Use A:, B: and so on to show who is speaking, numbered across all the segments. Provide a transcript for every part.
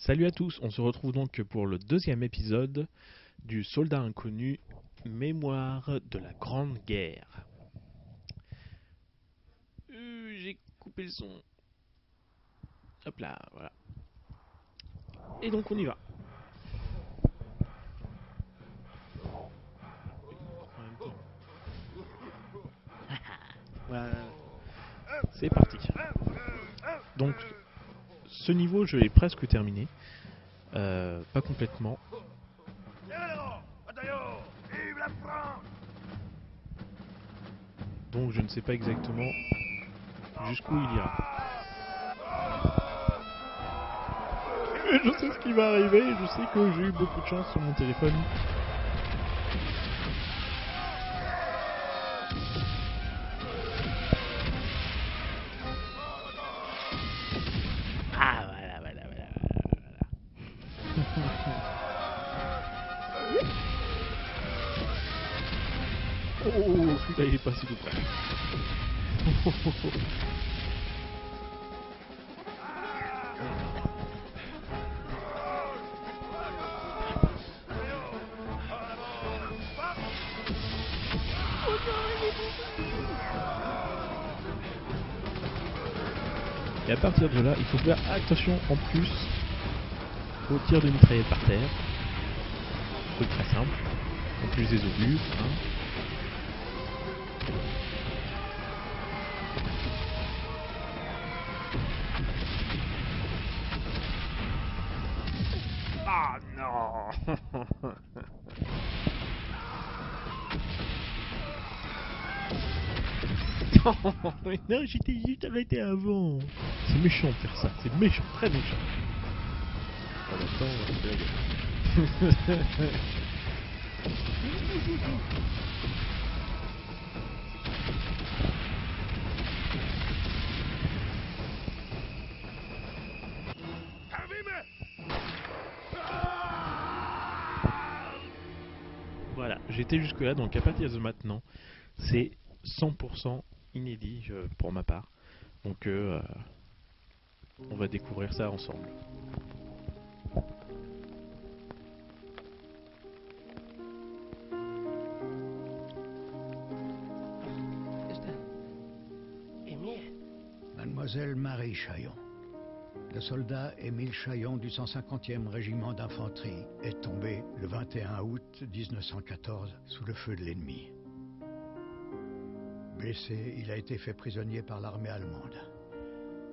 A: Salut à tous, on se retrouve donc pour le deuxième épisode du Soldat Inconnu, Mémoire de la Grande Guerre. J'ai coupé le son. Hop là, voilà. Et donc on y va. En même temps. Voilà. C'est parti. Donc, ce niveau, je l'ai presque terminé. Pas complètement. Donc, je ne sais pas exactement jusqu'où il ira. Mais je sais ce qui va arriver. Je sais que j'ai eu beaucoup de chance sur mon téléphone. Ah, voilà. Oh, celui-là il est pas si tout près. Et à partir de là, il faut faire attention en plus au tir de mitraillette par terre. Truc très simple. En plus des obus. Hein. Ah non. Mais non, j'étais juste arrêté avant. C'est méchant de faire ça, c'est méchant, très méchant. En même temps, c'est la gueule. Voilà, j'étais jusque là, donc à partir de maintenant, c'est 100% inédit pour ma part. Donc on va découvrir ça ensemble.
B: Mademoiselle Marie Chaillon. Le soldat Émile Chaillon du 150e régiment d'infanterie est tombé le 21 août 1914 sous le feu de l'ennemi. Blessé, il a été fait prisonnier par l'armée allemande.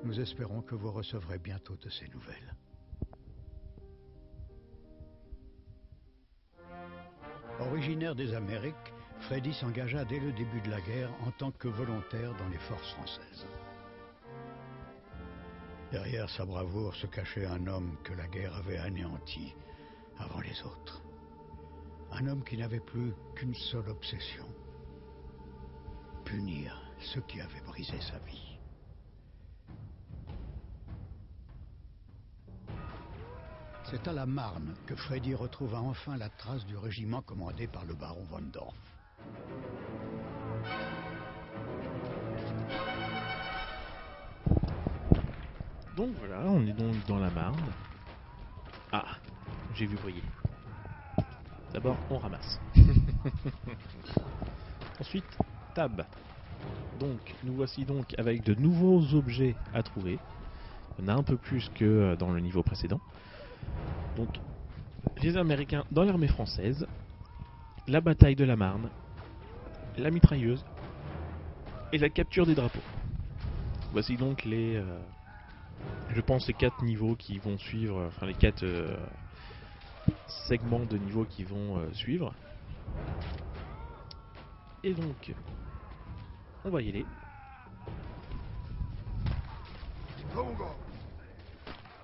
B: Nous espérons que vous recevrez bientôt de ses nouvelles. Originaire des Amériques, Freddy s'engagea dès le début de la guerre en tant que volontaire dans les forces françaises. Derrière sa bravoure se cachait un homme que la guerre avait anéanti avant les autres. Un homme qui n'avait plus qu'une seule obsession: punir ceux qui avaient brisé sa vie. C'est à la Marne que Freddy retrouva enfin la trace du régiment commandé par le baron von Dorf.
A: Donc voilà, on est donc dans la Marne. Ah, j'ai vu briller. D'abord, on ramasse. Ensuite, tab. Donc, nous voici donc avec de nouveaux objets à trouver. Il y en a un peu plus que dans le niveau précédent. Donc, les Américains dans l'armée française, la bataille de la Marne, la mitrailleuse et la capture des drapeaux. Voici donc les... je pense les 4 niveaux qui vont suivre, enfin les 4 segments de niveaux qui vont suivre. Et donc, on va y aller.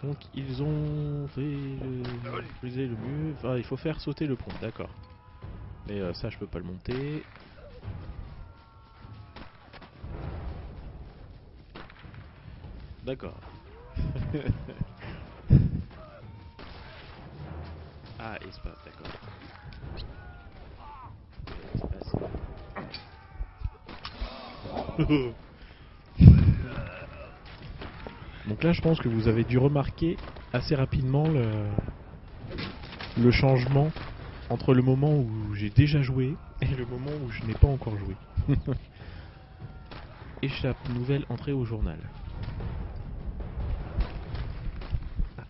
A: Donc ils ont fait le mieux. Enfin, il faut faire sauter le pont, d'accord. Mais ça, je peux pas le monter. D'accord. Ah, espace, d'accord. Espace. Donc là, je pense que vous avez dû remarquer assez rapidement le changement entre le moment où j'ai déjà joué et le moment où je n'ai pas encore joué. Échappe, nouvelle entrée au journal. Ah,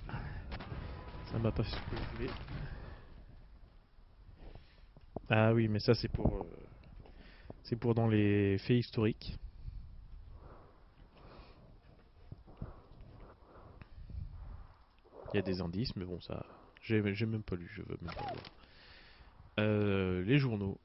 A: ça m'a pas fait ce que je voulais. Ah oui, mais ça c'est pour dans les faits historiques. Il y a des indices, mais bon, ça, j'ai même pas lu, je veux même pas voir. Les journaux.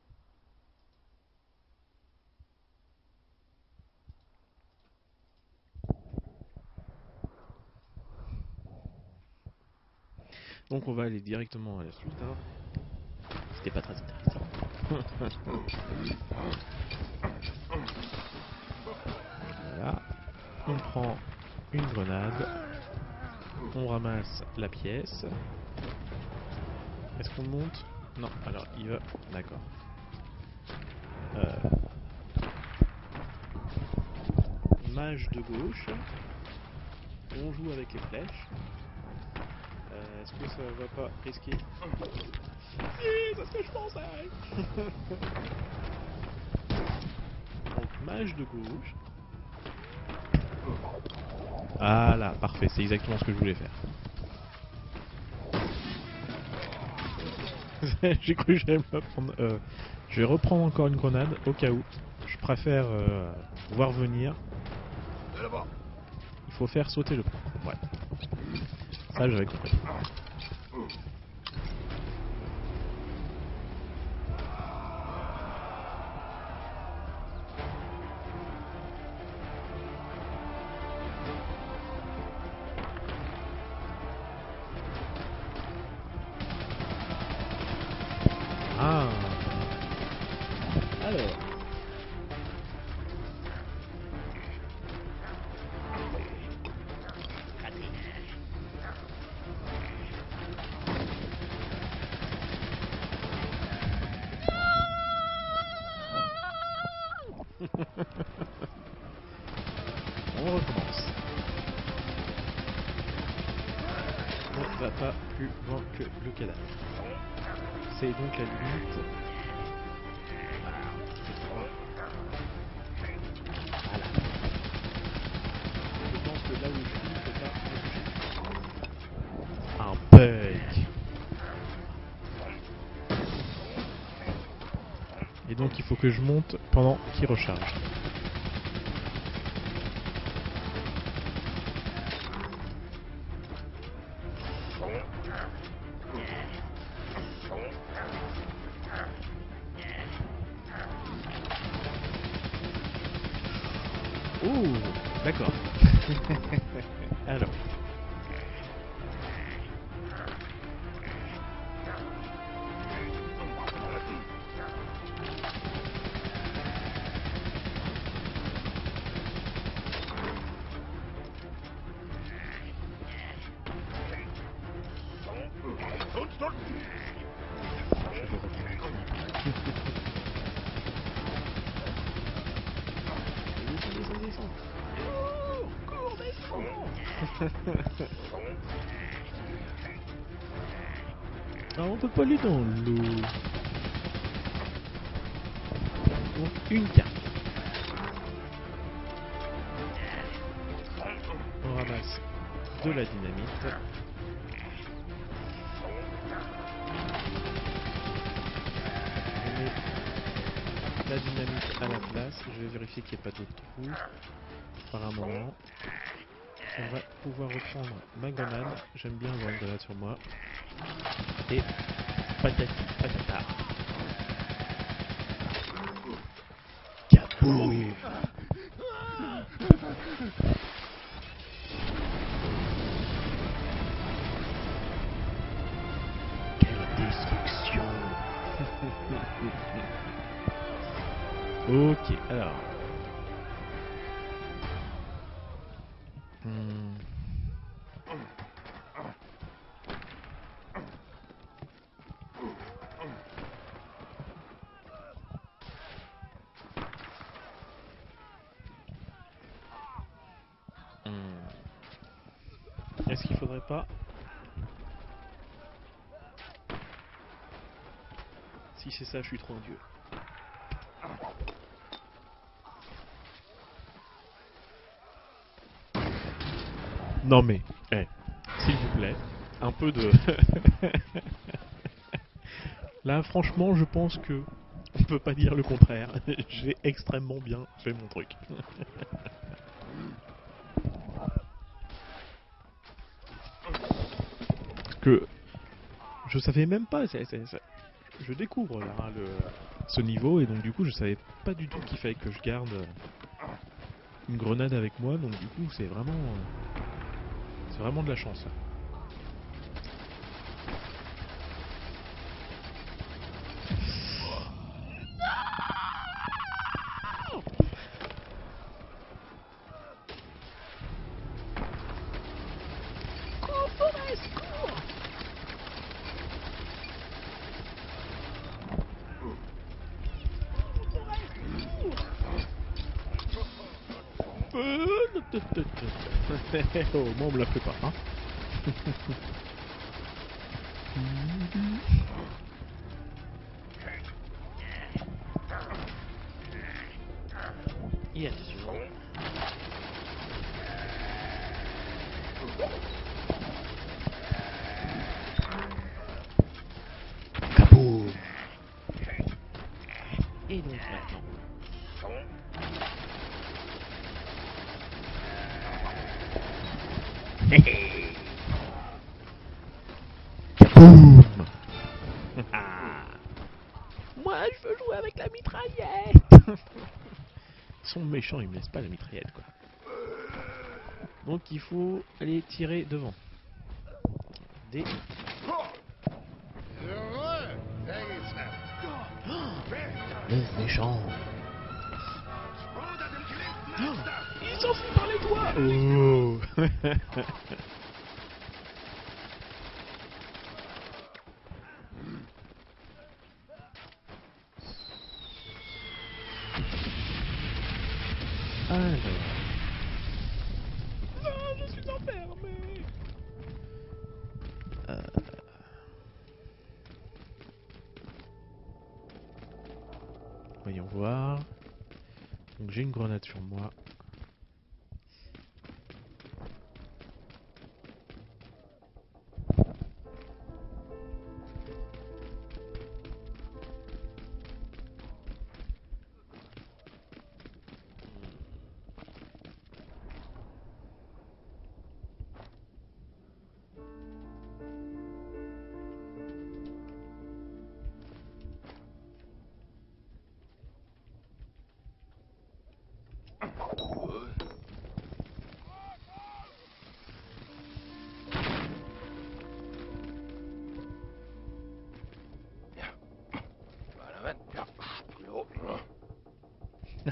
A: Donc on va aller directement à la suite. Hein. C'était pas très intéressant. Voilà. On prend une grenade. On ramasse la pièce. Est-ce qu'on monte? Non, alors il va... D'accord. Mage de gauche. On joue avec les flèches. Est-ce que ça va pas risquer? Si, c'est ce que je pensais. Donc mage de gauche. Ah là, parfait, c'est exactement ce que je voulais faire. J'ai cru que j'allais me la prendre. Je vais reprendre encore une grenade au cas où. Je préfère voir venir. Il faut faire sauter le point. Ouais. Ça, j'avais compris. Ah. Alors. On recommence. On va pas plus loin que le cadavre. C'est donc la limite. Voilà. Je pense que là où je suis, il faut pas me toucher. Un bug. Et donc il faut que je monte pendant qu'il recharge. Oh, d'accord. Alors. Descends. Cours, descends. Ah, on peut pas aller dans l'eau. Donc une carte. On ramasse de la dynamite. On met la dynamite à la place. Je vais vérifier qu'il n'y ait pas d'autres trous. Par un moment. On va pouvoir reprendre ma grenade. J'aime bien avoir une grenade sur moi. Et patati patata. Kaboum! Quelle destruction! Ok, alors. Est-ce qu'il faudrait pas... Si c'est ça, je suis trop un dieu. Non mais, s'il vous plaît, un peu de... Là, franchement, je pense que on peut pas dire le contraire. J'ai extrêmement bien fait mon truc. Parce que je savais même pas. Je découvre là ce niveau et donc du coup, je savais pas du tout qu'il fallait que je garde une grenade avec moi. Donc du coup, c'est vraiment de la chance. Là. Oh, moi on me la fait pas, hein. Et attention. Kaboum. Et donc maintenant. Kaboum. Moi je veux jouer avec la mitraillette. Ils sont méchants, ils me laissent pas la mitraillette quoi. Donc il faut aller tirer devant. Des... Le méchant. Oh, il s'enfuit par les doigts. Oh. Alors. Non, je suis enfermé. Voyons voir. Donc j'ai une grenade sur moi.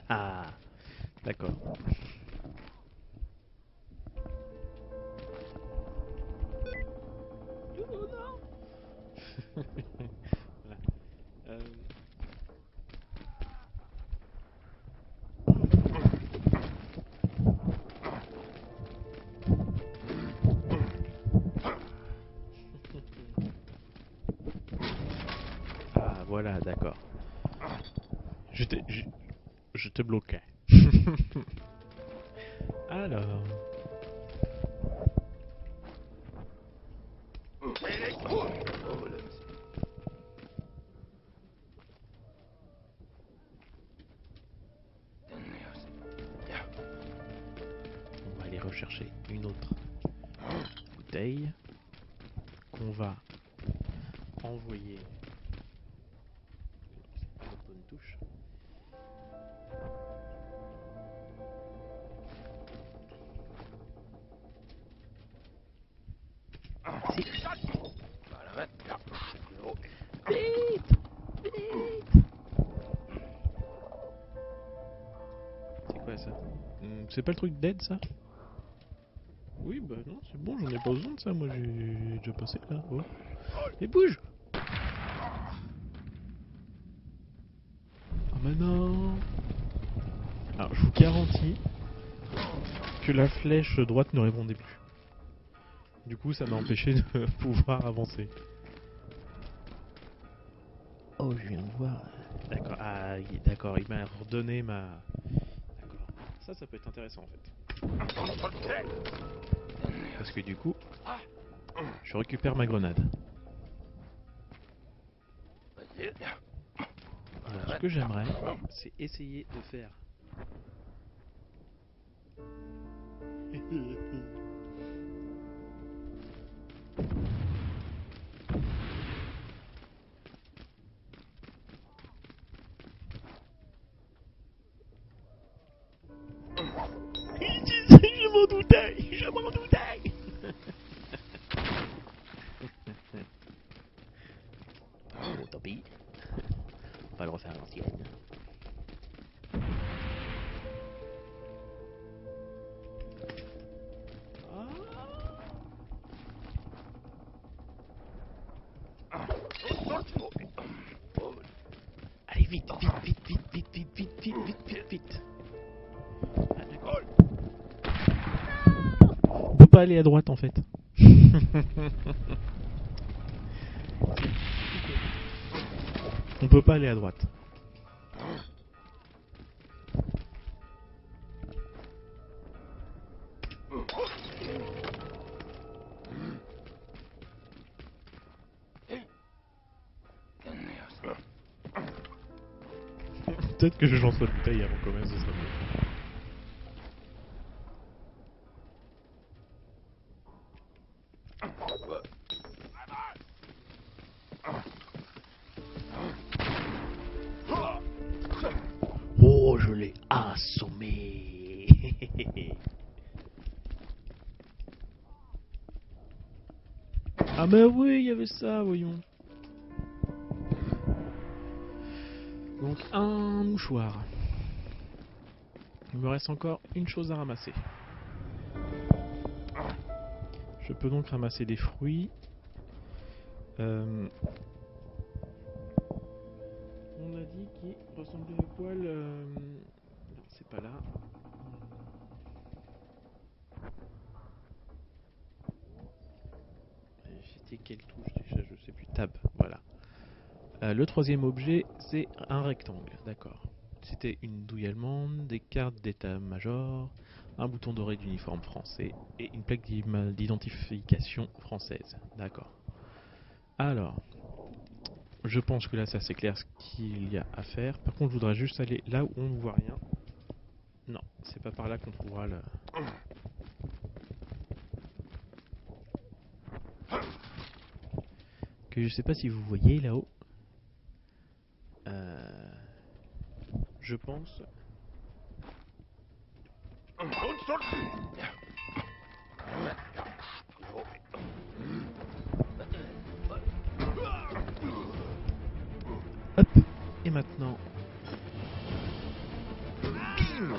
A: Ah, d'accord. Oh non. Voilà. Ah, voilà, d'accord. Je te bloquais. Alors... On va aller rechercher une autre bouteille qu'on va envoyer. C'est pas la bonne touche. Si. Vite, vite. C'est quoi ça? C'est pas le truc d'aide ça? Oui, bah non, c'est bon, j'en ai pas besoin de ça, moi j'ai déjà passé là. Oh. Mais bouge! Ah mais non! Alors je vous garantis que la flèche droite ne répondait plus. Du coup, ça m'a empêché de pouvoir avancer. Oh, je viens de voir. D'accord, ah, d'accord, il m'a redonné ma... D'accord. Ça peut être intéressant en fait. Parce que du coup, je récupère ma grenade. Alors, ce que j'aimerais, c'est essayer de faire... Je m'en doutais. Bon, tant pis. On va le refaire à l'ancienne. Allez, vite. Ah, d'accord. On peut pas aller à droite en fait. On peut pas aller à droite. Peut-être que je lance la bouteille avant qu'on commence, ce serait mieux. Oh, je l'ai assommé. Ah mais oui, il y avait ça, voyons. Donc un mouchoir. Il me reste encore une chose à ramasser. Je peux donc ramasser des fruits. On a dit qu'il ressemblait à quoi le... Non, c'est pas là. C'était quelle touche déjà? Je sais plus. Tab, voilà. Le troisième objet, c'est un rectangle, d'accord. C'était une douille allemande, des cartes d'état-major, un bouton doré d'uniforme français et une plaque d'identification française, d'accord. Alors, je pense que là, c'est assez clair ce qu'il y a à faire. Par contre, je voudrais juste aller là où on ne voit rien. Non, c'est pas par là qu'on trouvera le... Que je sais pas si vous voyez là-haut. Je pense... Hop. Et maintenant... Bim.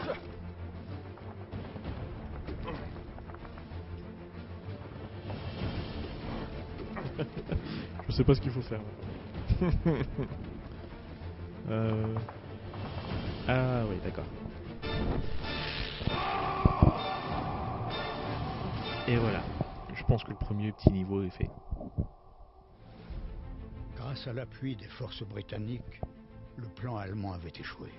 A: Je sais pas ce qu'il faut faire. Ah oui, d'accord. Et voilà. Je pense que le premier petit niveau est fait.
B: Grâce à l'appui des forces britanniques, le plan allemand avait échoué.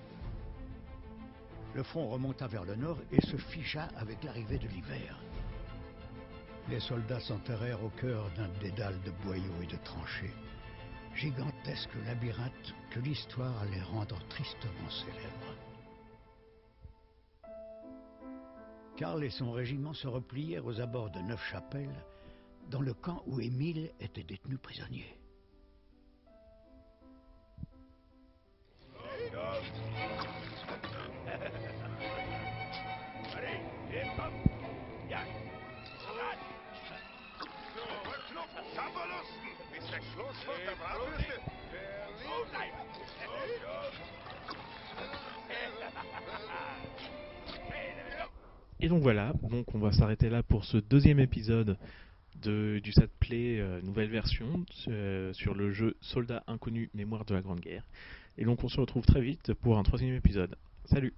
B: Le front remonta vers le nord et se figea avec l'arrivée de l'hiver. Les soldats s'enterrèrent au cœur d'un dédale de boyaux et de tranchées, gigantesque labyrinthe que l'histoire allait rendre tristement célèbre. Karl et son régiment se replièrent aux abords de Neufchâtel, dans le camp où Émile était détenu prisonnier.
A: Et donc voilà, donc on va s'arrêter là pour ce deuxième épisode du Sad Play nouvelle version sur le jeu Soldats Inconnus Mémoire de la Grande Guerre. Et donc on se retrouve très vite pour un troisième épisode. Salut!